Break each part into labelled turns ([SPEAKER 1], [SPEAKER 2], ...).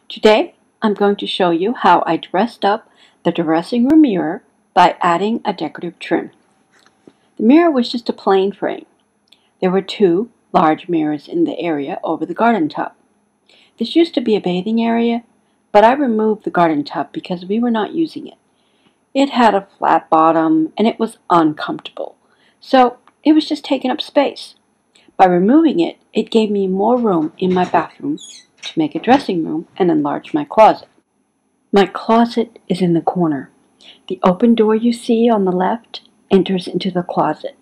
[SPEAKER 1] Today, I'm going to show you how I dressed up the dressing room mirror by adding a decorative trim. The mirror was just a plain frame. There were two large mirrors in the area over the garden tub. This used to be a bathing area, but I removed the garden tub because we were not using it. It had a flat bottom and it was uncomfortable, so it was just taking up space. By removing it, it gave me more room in my bathroom to make a dressing room and enlarge my closet. My closet is in the corner. The open door you see on the left enters into the closet.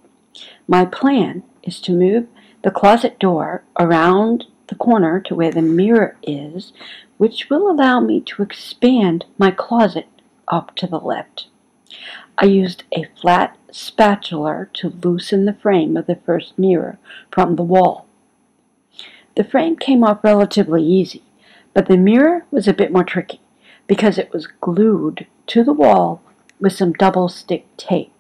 [SPEAKER 1] My plan is to move the closet door around the corner to where the mirror is, which will allow me to expand my closet up to the left. I used a flat spatula to loosen the frame of the first mirror from the wall. The frame came off relatively easy, but the mirror was a bit more tricky because it was glued to the wall with some double stick tape.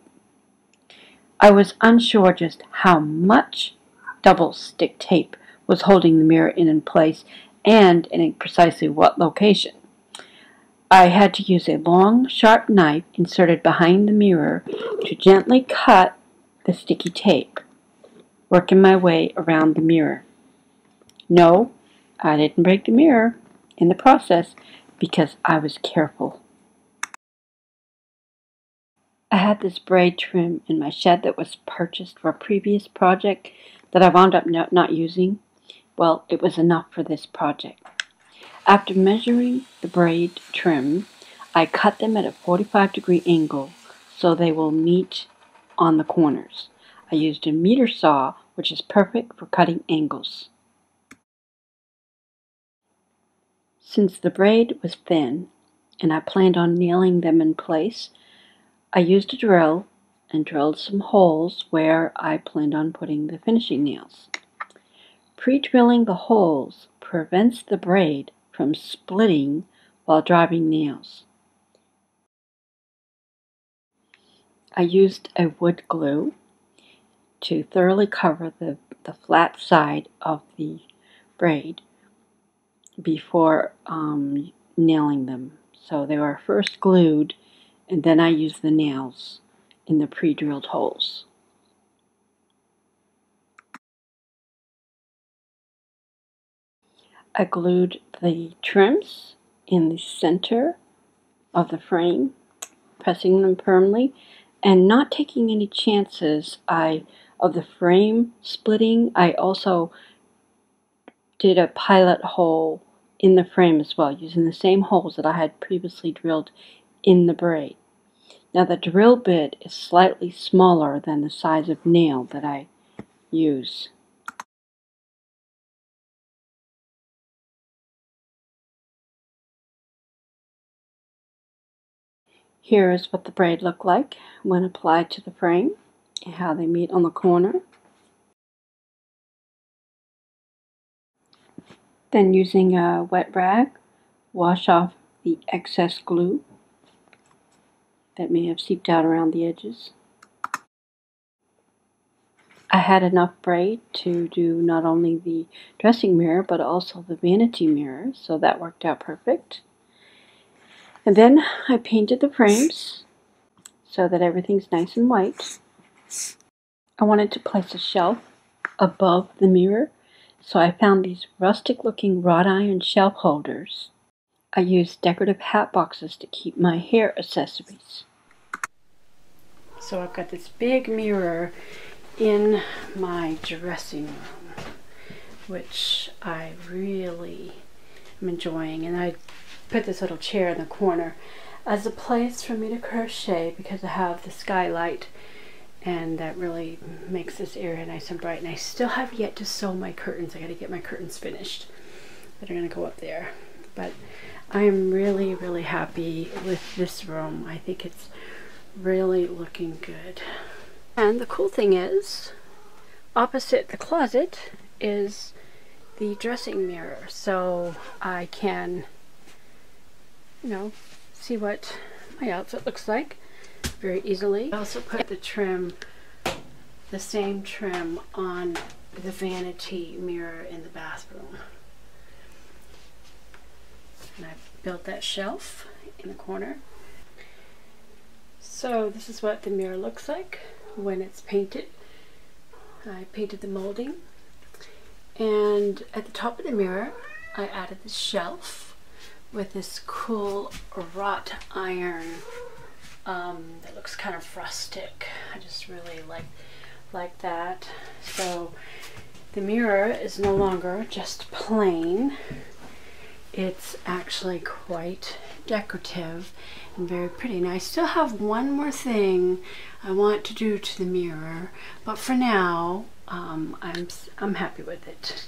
[SPEAKER 1] I was unsure just how much double stick tape was holding the mirror in place and in precisely what location. I had to use a long, sharp knife inserted behind the mirror to gently cut the sticky tape, working my way around the mirror. No, I didn't break the mirror in the process because I was careful. I had this braid trim in my shed that was purchased for a previous project that I wound up not using. Well, it was enough for this project. After measuring the braid trim, I cut them at a 45-degree angle so they will meet on the corners. I used a meter saw, which is perfect for cutting angles. Since the braid was thin and I planned on nailing them in place, I used a drill and drilled some holes where I planned on putting the finishing nails. Pre-drilling the holes prevents the braid from splitting while driving nails. I used a wood glue to thoroughly cover the flat side of the braid before nailing them. So they were first glued and then I used the nails in the pre-drilled holes. I glued the trims in the center of the frame, pressing them firmly and not taking any chances of the frame splitting. I also did a pilot hole in the frame as well, using the same holes that I had previously drilled in the braid. Now the drill bit is slightly smaller than the size of nail that I use. Here is what the braid looked like when applied to the frame and how they meet on the corner. Then using a wet rag, wash off the excess glue that may have seeped out around the edges. I had enough braid to do not only the dressing mirror but also the vanity mirror, so that worked out perfect. And then I painted the frames so that everything's nice and white. I wanted to place a shelf above the mirror, so I found these rustic looking wrought iron shelf holders. I used decorative hat boxes to keep my hair accessories. So I've got this big mirror in my dressing room, which I really am enjoying, and I put this little chair in the corner as a place for me to crochet because I have the skylight and that really makes this area nice and bright. And I still have yet to sew my curtains. I got to get my curtains finished that are going to go up there, but I'm really happy with this room. I think it's really looking good. And the cool thing is, opposite the closet is the dressing mirror, so I can, see what my outfit looks like very easily. I also put the same trim on the vanity mirror in the bathroom. And I built that shelf in the corner. So this is what the mirror looks like when it's painted. I painted the molding, and at the top of the mirror I added this shelf with this cool wrought iron that looks kind of rustic. I just really like that. So the mirror is no longer just plain. It's actually quite decorative and very pretty. Now I still have one more thing I want to do to the mirror, but for now I'm happy with it.